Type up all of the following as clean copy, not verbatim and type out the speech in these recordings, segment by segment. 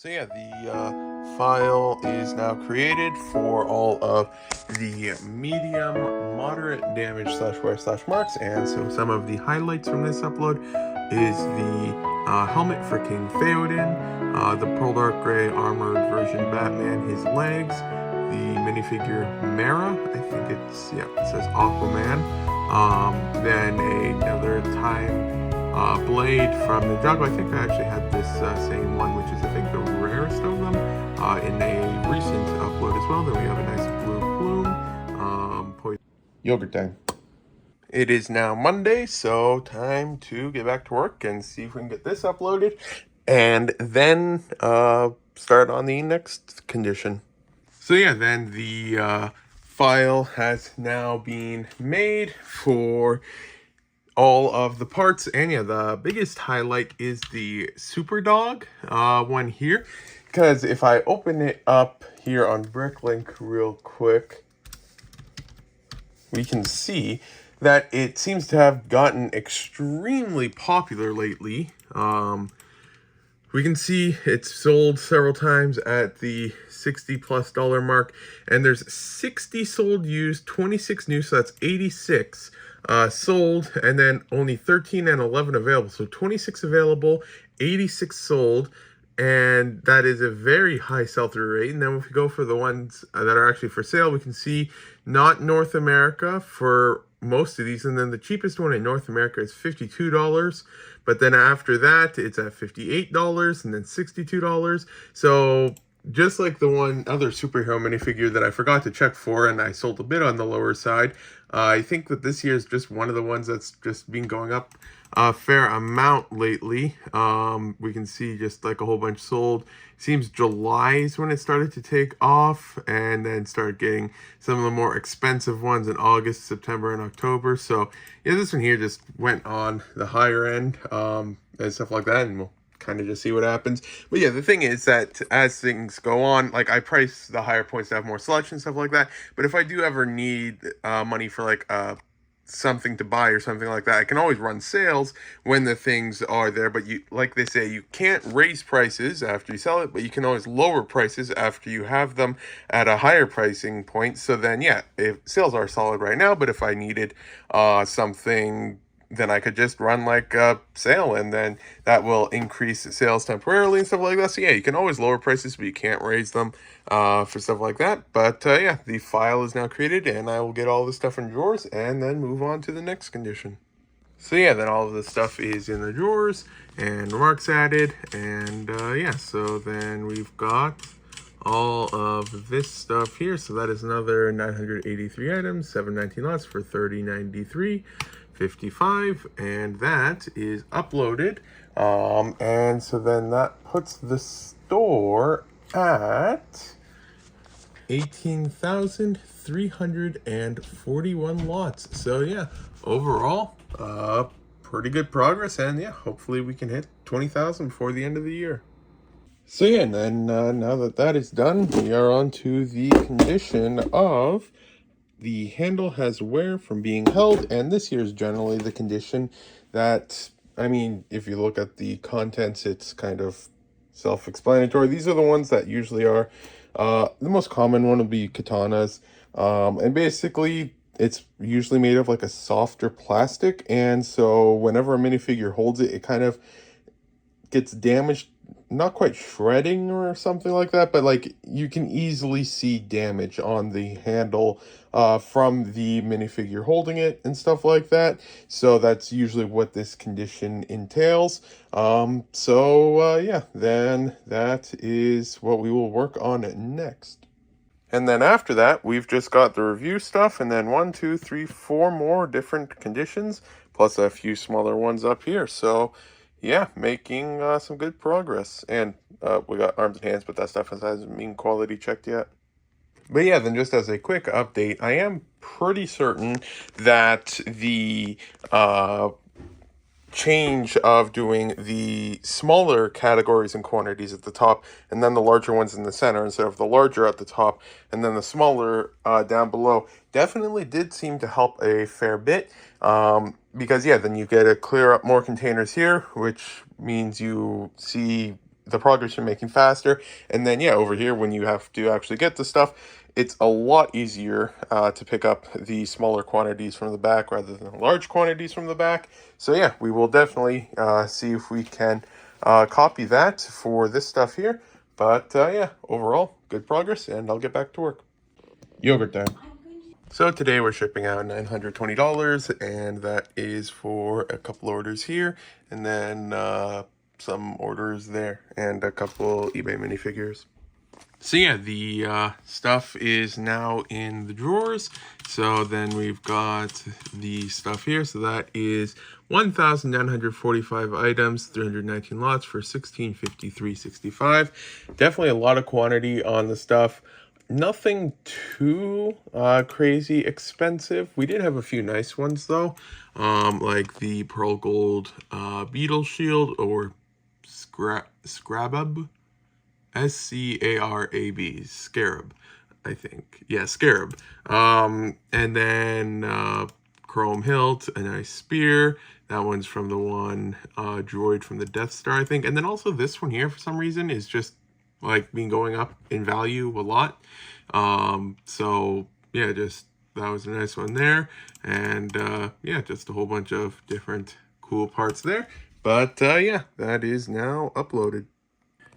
So yeah, the file is now created for all of the medium, moderate damage slash wear slash marks, and so some of the highlights from this upload is the helmet for King Theoden, the Pearl Dark Gray armored version Batman, his legs, the minifigure Mara, I think it says Aquaman, then another time blade from Ninjago. I think I actually had this same one, which is I think the rarest of them, in a recent upload as well. Then we have a nice blue plume, yogurt time. It is now Monday, so time to get back to work and see if we can get this uploaded, and then start on the next condition. So yeah, then the file has now been made for all of the parts, and yeah, the biggest highlight is the Super Dog one here, because if I open it up here on Bricklink real quick, we can see that it seems to have gotten extremely popular lately. We can see it's sold several times at the $60+ mark, and there's 60 sold used, 26 new, so that's 86 sold, and then only 13 and 11 available. So 26 available, 86 sold, and that is a very high sell-through rate. And then if we go for the ones that are actually for sale, we can see not North America for most of these, and then the cheapest one in North America is $52, but then after that it's at $58 and then $62. So just like the one other superhero minifigure that I forgot to check for and I sold a bit on the lower side, I think that this year is just one of the ones that's just been going up a fair amount lately. We can see just like a whole bunch sold. Seems July is when it started to take off, and then started getting some of the more expensive ones in August, September, and October. So yeah, this one here just went on the higher end and stuff like that, and we'll kind of just see what happens. But yeah, the thing is that as things go on, like I price the higher points to have more selection, stuff like that. But if I do ever need money for like something to buy or something like that, I can always run sales when the things are there. But you, like they say, you can't raise prices after you sell it, but you can always lower prices after you have them at a higher pricing point. So then yeah, if sales are solid right now, but if I needed something, then I could just run like a sale, and then that will increase sales temporarily and stuff like that. So yeah, you can always lower prices, but you can't raise them for stuff like that. But yeah, the file is now created, and I will get all this stuff in drawers and then move on to the next condition. So yeah, then all of the stuff is in the drawers and marks added, and yeah, so then we've got all of this stuff here. So that is another 983 items, 719 lots for 30.93.55, and that is uploaded. And so then that puts the store at 18,341 lots. So yeah, overall, pretty good progress, and yeah, hopefully we can hit 20,000 before the end of the year. So yeah, and then now that that is done, we are on to the condition of the handle has wear from being held, and this here is generally the condition that, I mean, if you look at the contents, it's kind of self-explanatory. These are the ones that usually are, the most common one would be katanas, and basically it's usually made of like a softer plastic, and so whenever a minifigure holds it, it kind of gets damaged, not quite shredding or something like that, but like you can easily see damage on the handle from the minifigure holding it and stuff like that. So that's usually what this condition entails. Yeah, then that is what we will work on next. And then after that, we've just got the review stuff, and then 1, 2, 3, 4 more different conditions, plus a few smaller ones up here. So yeah, making some good progress. And we got arms and hands, but that stuff hasn't been quality checked yet. But yeah, then just as a quick update, I am pretty certain that the change of doing the smaller categories and quantities at the top, and then the larger ones in the center instead of the larger at the top and then the smaller down below, definitely did seem to help a fair bit, because yeah, then you get to clear up more containers here, which means you see the progress you're making faster. And then, yeah, over here, when you have to actually get the stuff, it's a lot easier to pick up the smaller quantities from the back rather than large quantities from the back. So yeah, we will definitely see if we can copy that for this stuff here. But yeah, overall, good progress, and I'll get back to work. Yogurt time. So today we're shipping out $920, and that is for a couple orders here, and then some orders there, and a couple eBay minifigures. So yeah, the stuff is now in the drawers. So then we've got the stuff here. So that is 1,945 items, 319 lots for $1653.65. Definitely a lot of quantity on the stuff. Nothing too crazy expensive. We did have a few nice ones though, like the pearl gold beetle shield, or Scrabab. Scarab, Scarab, I think. Yeah, Scarab. And then Chrome Hilt, a nice spear. That one's from the one droid from the Death Star, I think. And then also this one here, for some reason, is just like been going up in value a lot. So yeah, just that was a nice one there. And yeah, just a whole bunch of different cool parts there. But yeah, that is now uploaded.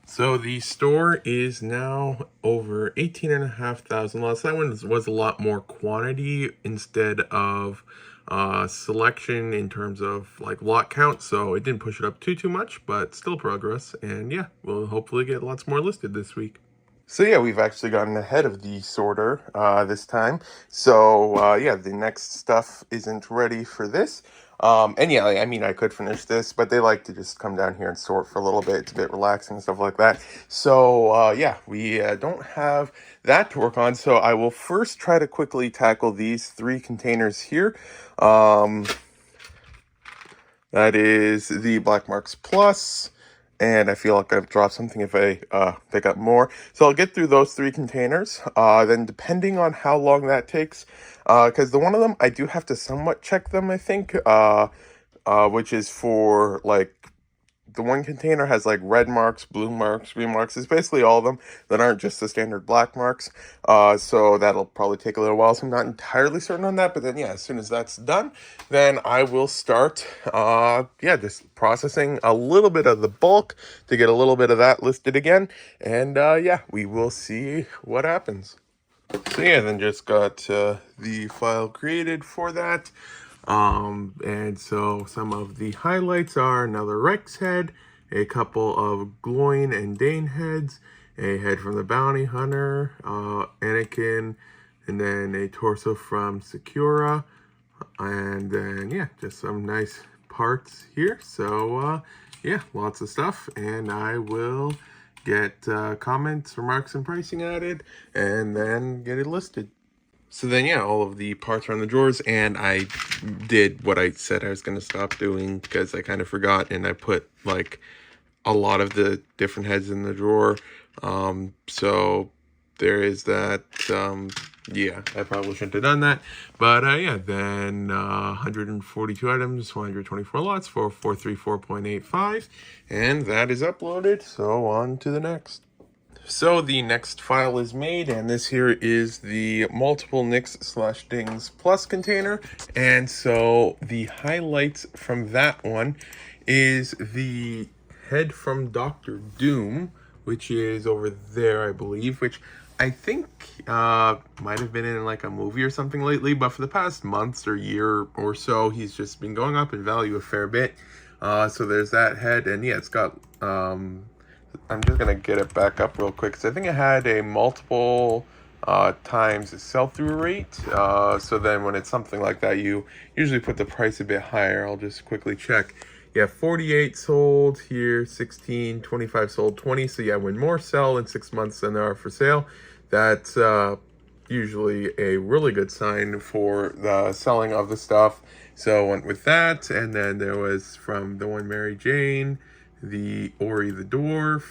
So the store is now over 18,500 lots. That one was a lot more quantity instead of selection in terms of like lot count. So it didn't push it up too much, but still progress. And yeah, we'll hopefully get lots more listed this week. So yeah, we've actually gotten ahead of the sorter this time. So yeah, the next stuff isn't ready for this. And yeah, I mean, I could finish this, but they like to just come down here and sort for a little bit. It's a bit relaxing and stuff like that. So yeah, we don't have that to work on. So I will first try to quickly tackle these 3 containers here. That is the Black Marks Plus. And I feel like I've dropped something if I pick up more. So I'll get through those 3 containers. Then depending on how long that takes, because the one of them, I do have to somewhat check them, I think, which is for, like, the one container has, like, red marks, blue marks, green marks. It's basically all of them that aren't just the standard black marks. So that'll probably take a little while. So I'm not entirely certain on that. But then, yeah, as soon as that's done, then I will start, yeah, just processing a little bit of the bulk to get a little bit of that listed again. And, yeah, we will see what happens. So, yeah, then just got the file created for that. And so some of the highlights are another Rex head, a couple of Gloin and Dane heads, a head from the Bounty Hunter, Anakin, and then a torso from Sakura, and then yeah, just some nice parts here. So yeah, lots of stuff, and I will get comments, remarks, and pricing added, and then get it listed. So then, yeah, all of the parts are in the drawers, and I did what I said I was going to stop doing because I kind of forgot, and I put, like, a lot of the different heads in the drawer. So there is that. Yeah, I probably shouldn't have done that. But, yeah, then 142 items, 124 lots for 434.85, and that is uploaded. So on to the next. So the next file is made, and this here is the multiple nicks/dings plus container. And so the highlights from that one is the head from Doctor Doom, which is over there, I believe, which I think might have been in like a movie or something lately, but for the past months or year or so, he's just been going up in value a fair bit. So there's that head, and yeah, it's got I'm just going to get it back up real quick, because I think it had a multiple times sell-through rate. So then when it's something like that, you usually put the price a bit higher. I'll just quickly check. Yeah, 48 sold here, 16, 25 sold, 20. So yeah, when more sell in 6 months than there are for sale, that's usually a really good sign for the selling of the stuff. So I went with that, and then there was from the one Mary Jane, the Ori the Dwarf,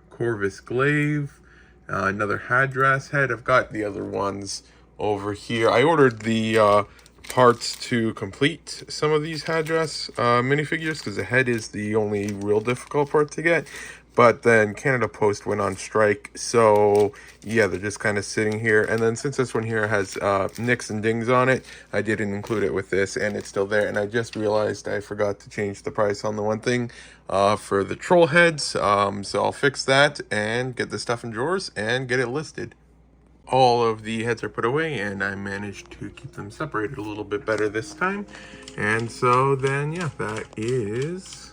Corvus Glaive, another Hadras head. I've got the other ones over here. I ordered the parts to complete some of these Hadras minifigures, because the head is the only real difficult part to get. But then Canada Post went on strike, so yeah, they're just kind of sitting here. And then since this one here has nicks and dings on it, I didn't include it with this, and it's still there. And I just realized I forgot to change the price on the one thing for the troll heads. So I'll fix that and get the stuff in drawers and get it listed. All of the heads are put away, and I managed to keep them separated a little bit better this time. And so then, yeah, that is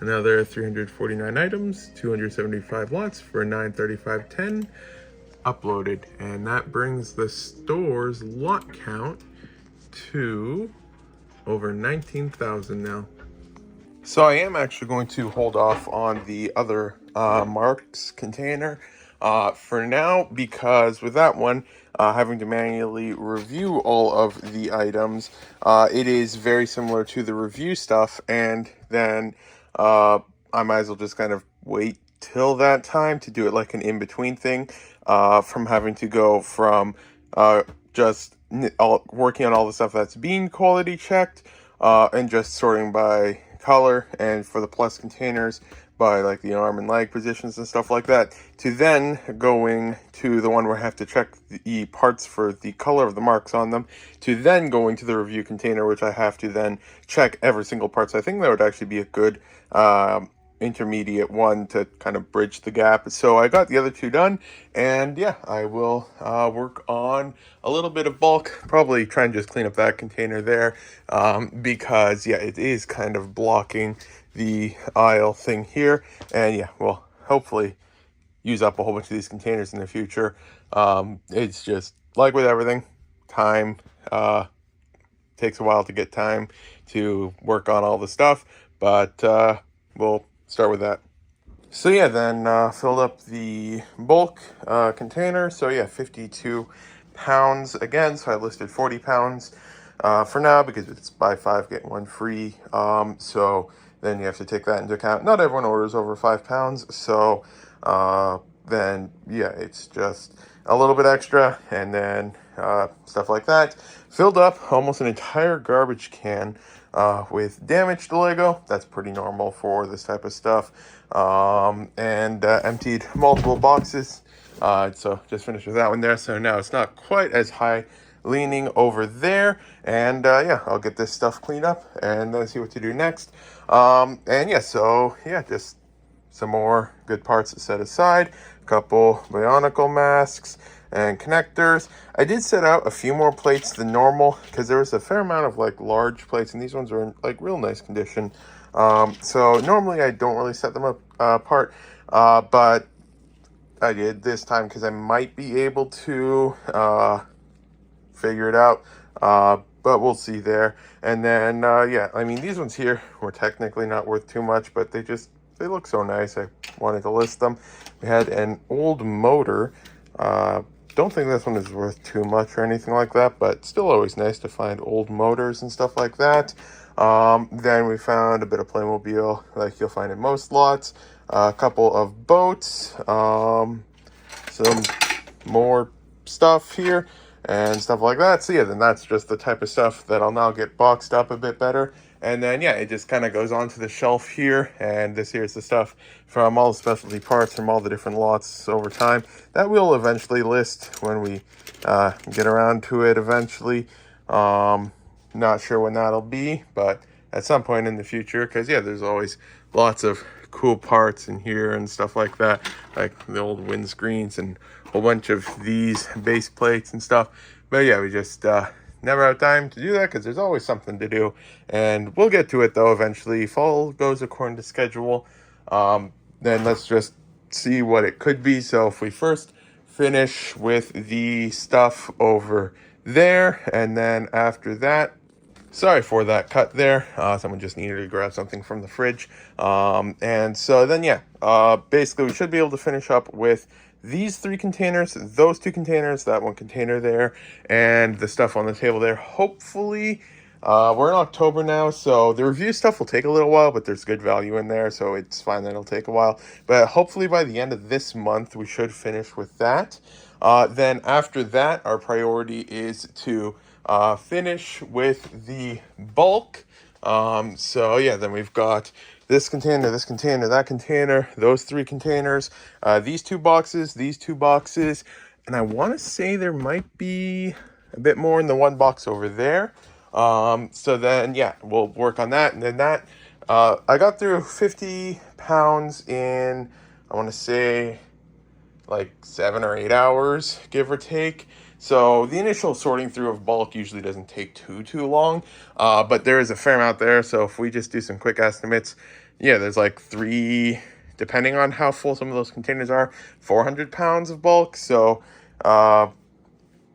another 349 items, 275 lots for 935.10 uploaded. And that brings the store's lot count to over 19,000 now. So I am actually going to hold off on the other Marks container for now, because with that one, having to manually review all of the items, it is very similar to the review stuff, and then I might as well just kind of wait till that time to do it like an in-between thing, from having to go from just working on all the stuff that's being quality checked, and just sorting by color, and for the plus containers by like the arm and leg positions and stuff like that, to then going to the one where I have to check the parts for the color of the marks on them, to then going to the review container, which I have to then check every single part. So I think that would actually be a good intermediate one to kind of bridge the gap. So I got the other two done, and yeah, I will work on a little bit of bulk, probably try and just clean up that container there, because yeah, it is kind of blocking the aisle thing here. And yeah, we'll hopefully use up a whole bunch of these containers in the future. It's just like with everything, time takes a while to get time to work on all the stuff, but we'll start with that. So yeah, then filled up the bulk container. So yeah, 52 pounds again. So I listed 40 pounds for now, because it's buy 5 get 1 free. So then you have to take that into account. Not everyone orders over 5 pounds, so then yeah, it's just a little bit extra, and then stuff like that. Filled up almost an entire garbage can with damaged Lego. That's pretty normal for this type of stuff. And emptied multiple boxes. So just finished with that one there. So now it's not quite as high leaning over there. And yeah, I'll get this stuff cleaned up and then see what to do next. And yeah, so yeah, just some more good parts set aside. A couple Bionicle masks and connectors. I did set out a few more plates than normal, because there was a fair amount of like large plates, and these ones are in like real nice condition. So normally I don't really set them up apart, but I did this time because I might be able to figure it out, but we'll see there. And then yeah, I mean, these ones here were technically not worth too much, but they look so nice, I wanted to list them. We had an old motor. Don't think this one is worth too much or anything like that, but still always nice to find old motors and stuff like that. Then we found a bit of Playmobil, like you'll find in most lots. A couple of boats, some more stuff here, and stuff like that. So yeah, then that's just the type of stuff that I'll now get boxed up a bit better. And then yeah, it just kind of goes onto the shelf here, and this here is the stuff from all the specialty parts from all the different lots over time that we'll eventually list when we get around to it eventually. Not sure when that'll be, but at some point in the future, because yeah, there's always lots of cool parts in here and stuff like that, like the old windscreens and a whole bunch of these base plates and stuff. But yeah, we just never have time to do that, because there's always something to do, and we'll get to it though eventually. If all goes according to schedule, then let's just see what it could be. So if we first finish with the stuff over there, and then after that, sorry for that cut there. Someone just needed to grab something from the fridge. And so then, yeah, basically we should be able to finish up with these 3 containers, those 2 containers, that 1 container there, and the stuff on the table there. Hopefully, we're in October now, so the review stuff will take a little while, but there's good value in there, so it's fine that it'll take a while. But hopefully by the end of this month, we should finish with that. Then after that, our priority is to finish with the bulk. So yeah, then we've got this container, that container, those 3 containers, these 2 boxes, and I want to say there might be a bit more in the one box over there. So then, yeah, we'll work on that, and then that, I got through 50 pounds in, I want to say, like 7 or 8 hours, give or take. So the initial sorting through of bulk usually doesn't take too long, but there is a fair amount there. So if we just do some quick estimates, yeah, there's like 3, depending on how full some of those containers are, 400 pounds of bulk. So that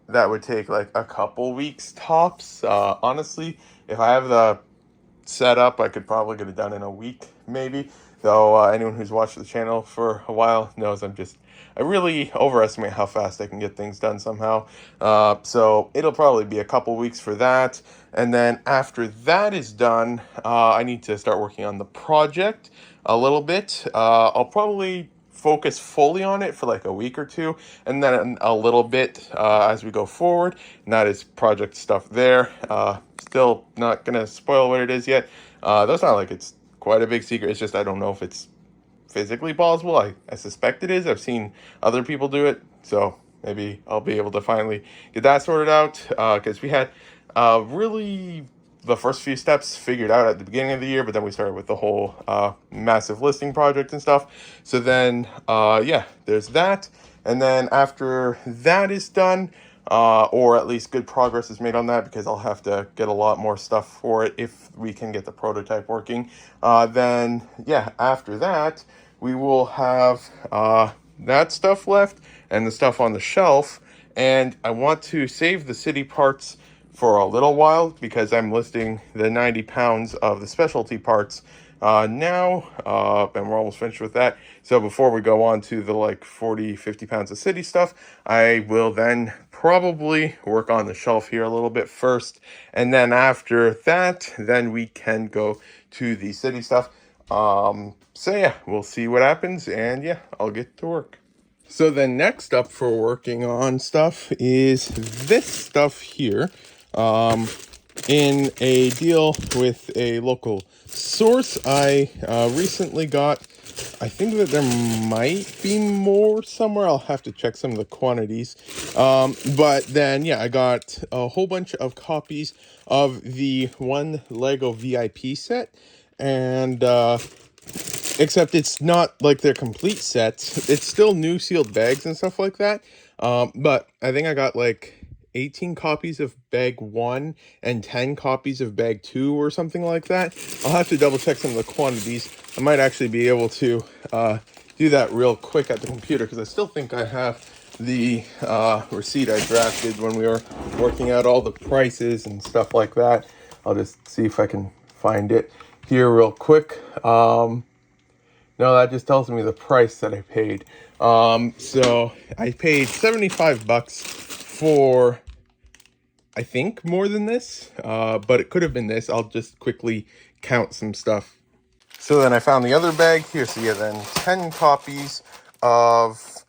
would take like a couple weeks tops. Honestly, if I have the set up, I could probably get it done in a week, maybe. Though anyone who's watched the channel for a while knows I really overestimate how fast I can get things done somehow. So it'll probably be a couple weeks for that. And then after that is done, I need to start working on the project a little bit. I'll probably focus fully on it for like a week or two, and then a little bit as we go forward. And that is project stuff there. Still not gonna spoil what it is yet. That's not like it's quite a big secret. It's just I don't know if it's physically plausible. I suspect it is. I've seen other people do it, so maybe I'll be able to finally get that sorted out, because we had really the first few steps figured out at the beginning of the year, but then we started with the whole massive listing project and stuff. So then yeah, there's that. And then after that is done, or at least good progress is made on that, because I'll have to get a lot more stuff for it if we can get the prototype working. Then, yeah, after that, we will have that stuff left and the stuff on the shelf. And I want to save the city parts for a little while, because I'm listing the 90 pounds of the specialty parts now, and we're almost finished with that. So before we go on to the like 40-50 pounds of city stuff, I will then probably work on the shelf here a little bit first, and then after that, then we can go to the city stuff. So yeah, we'll see what happens, and yeah, I'll get to work. So then next up for working on stuff is this stuff here. In a deal with a local source, I recently got, I think that there might be more somewhere. I'll have to check some of the quantities. But then, yeah, I got a whole bunch of copies of the one Lego VIP set. And except it's not like their complete sets. It's still new sealed bags and stuff like that. But I think I got like 18 copies of bag 1 and 10 copies of bag 2 or something like that. I'll have to double check some of the quantities. I might actually be able to do that real quick at the computer, because I still think I have the receipt I drafted when we were working out all the prices and stuff like that. I'll just see if I can find it here real quick. No, that just tells me the price that I paid. So I paid $75 for, I think, more than this, but it could have been this. I'll just quickly count some stuff. So then I found the other bag here. So yeah, then 10 copies of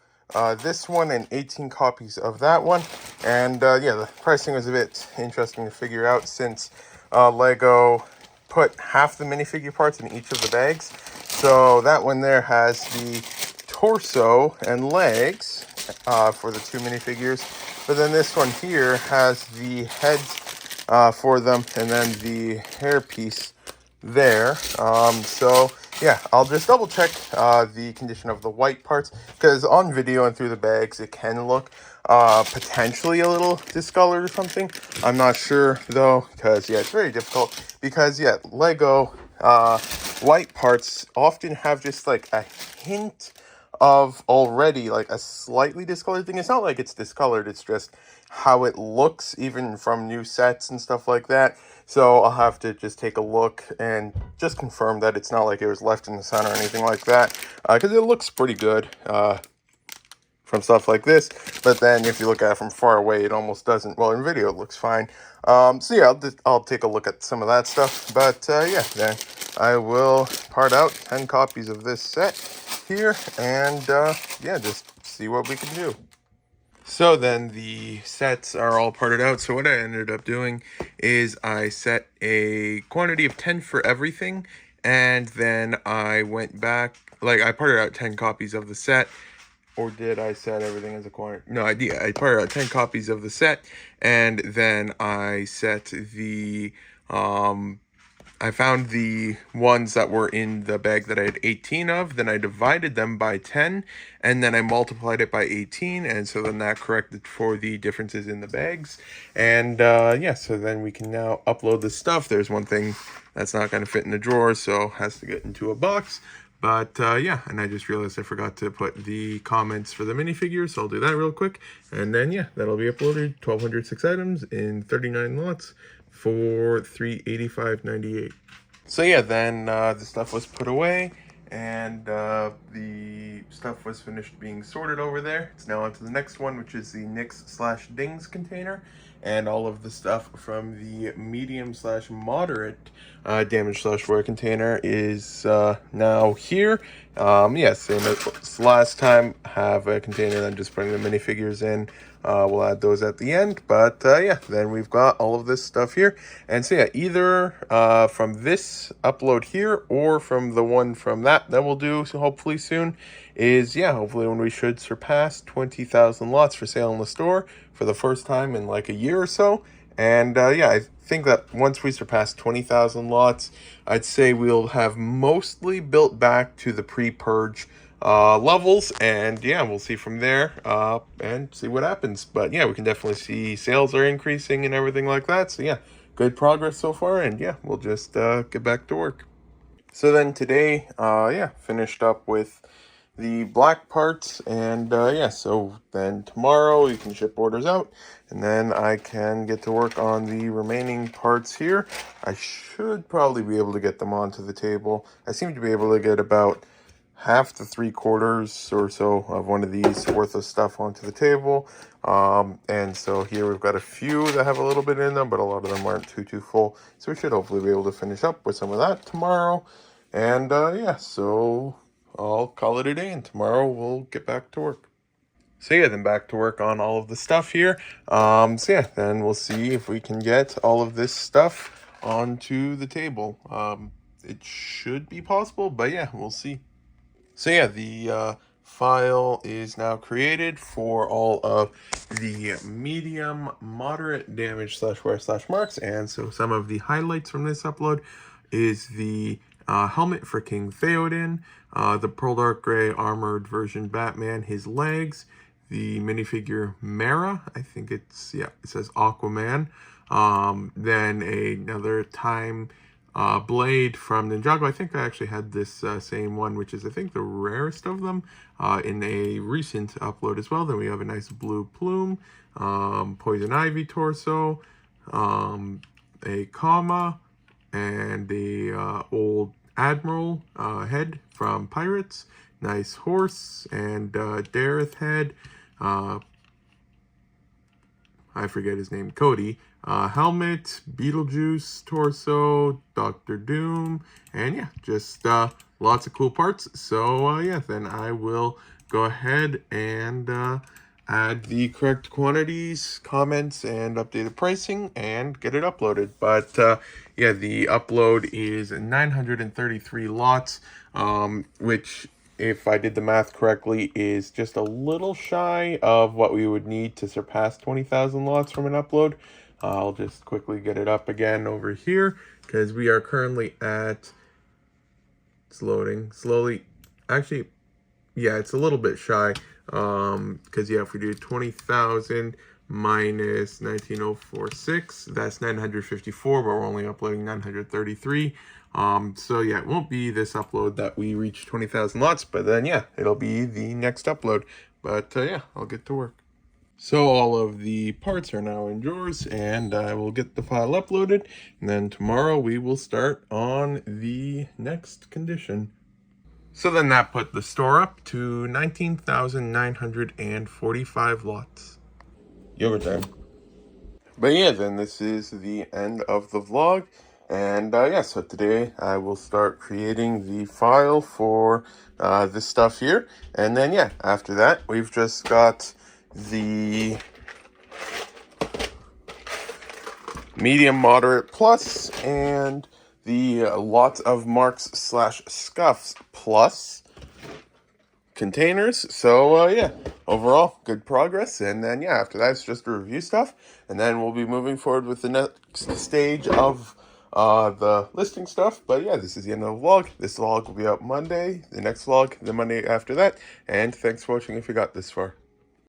this one and 18 copies of that one. And yeah, the pricing was a bit interesting to figure out, since Lego put half the minifigure parts in each of the bags. So that one there has the torso and legs for the 2 minifigures. But then this one here has the heads for them, and then the hair piece there. So yeah, I'll just double check the condition of the white parts, because on video and through the bags it can look potentially a little discolored or something. I'm not sure though, because yeah, it's very difficult, because yeah, Lego white parts often have just like a hint of already like a slightly discolored thing. It's not like it's discolored, it's just how it looks even from new sets and stuff like that. So I'll have to just take a look and just confirm that it's not like it was left in the sun or anything like that, because it looks pretty good from stuff like this. But then if you look at it from far away, it almost doesn't. Well, in video it looks fine. So yeah, I'll take a look at some of that stuff. But yeah, then I will part out 10 copies of this set here, and yeah, just see what we can do. So then the sets are all parted out. So what I ended up doing is I set a quantity of 10 for everything, And then I went back, like I parted out 10 copies of the set. Or did I set everything as a quantity? No idea. I parted out 10 copies of the set, and then I set the I found the ones that were in the bag that I had 18 of, then I divided them by 10, and then I multiplied it by 18, and so then that corrected for the differences in the bags. And yeah, so then we can now upload the stuff. There's one thing that's not going to fit in the drawer, so has to get into a box. But yeah, and I just realized I forgot to put the comments for the minifigures, so I'll do that real quick. And then yeah, that'll be uploaded, 1,206 items in 39 lots for $385.98. So yeah, then the stuff was put away, and the stuff was finished being sorted over there. It's now on to the next one, which is the Nix/Dings container, and all of the stuff from the medium/moderate damage/wear container is now here. Yeah, same as last time. Have a container, then just putting the minifigures in. We'll add those at the end, but yeah, then we've got all of this stuff here. And so yeah, either from this upload here or from the one from that we'll do hopefully soon is, yeah, hopefully when we should surpass 20,000 lots for sale in the store for the first time in like a year or so. And yeah, I think that once we surpass 20,000 lots, I'd say we'll have mostly built back to the pre-purge levels, and yeah, we'll see from there and see what happens. But yeah, we can definitely see sales are increasing and everything like that. So yeah, good progress so far, and yeah, we'll just get back to work. So then today, yeah, finished up with the black parts, and yeah, so then tomorrow you can ship orders out, and then I can get to work on the remaining parts here. I should probably be able to get them onto the table. I seem to be able to get about half to 3/4 or so of one of these worth of stuff onto the table. And so here we've got a few that have a little bit in them, but a lot of them aren't too full. So we should hopefully be able to finish up with some of that tomorrow. And yeah, so I'll call it a day, and tomorrow we'll get back to work. So yeah, then back to work on all of the stuff here. So yeah, then we'll see if we can get all of this stuff onto the table. It should be possible, but yeah, we'll see. So yeah, the file is now created for all of the medium, moderate damage/wear/marks, and so some of the highlights from this upload is the helmet for King Theoden, the Pearl Dark Gray armored version Batman, his legs, the minifigure Mara, I think it's, yeah, it says Aquaman, then another time blade from Ninjago. I think I actually had this same one, which is I think the rarest of them, in a recent upload as well. Then we have a nice blue plume, Poison Ivy torso, a comma, and the old Admiral head from Pirates, nice horse, and Dareth head, I forget his name, Cody, helmet, Beetlejuice torso, Doctor Doom, and yeah, just lots of cool parts. So yeah, then I will go ahead and add the correct quantities, comments, and updated pricing, and get it uploaded. But yeah, the upload is 933 lots, which, if I did the math correctly, is just a little shy of what we would need to surpass 20,000 lots from an upload. I'll just quickly get it up again over here, because we are currently at, it's loading slowly, actually, yeah, it's a little bit shy, because yeah, if we do 20,000 minus 19,046, that's 954, but we're only uploading 933. So yeah, it won't be this upload that we reach 20,000 lots, but then yeah, it'll be the next upload. But yeah, I'll get to work. So all of the parts are now in drawers, and I will get the file uploaded, and then tomorrow we will start on the next condition. So then that put the store up to 19,945 lots. Yogurt time. But yeah, then this is the end of the vlog. And yeah, so today I will start creating the file for this stuff here. And then yeah, after that, we've just got the medium, moderate, plus, and the lots of marks slash scuffs plus containers. So yeah, overall good progress. And then yeah, after that it's just to review stuff, and then we'll be moving forward with the next stage of the listing stuff. But yeah, this is the end of the vlog. This vlog will be out Monday, the next vlog the Monday after that, and thanks for watching if you got this far.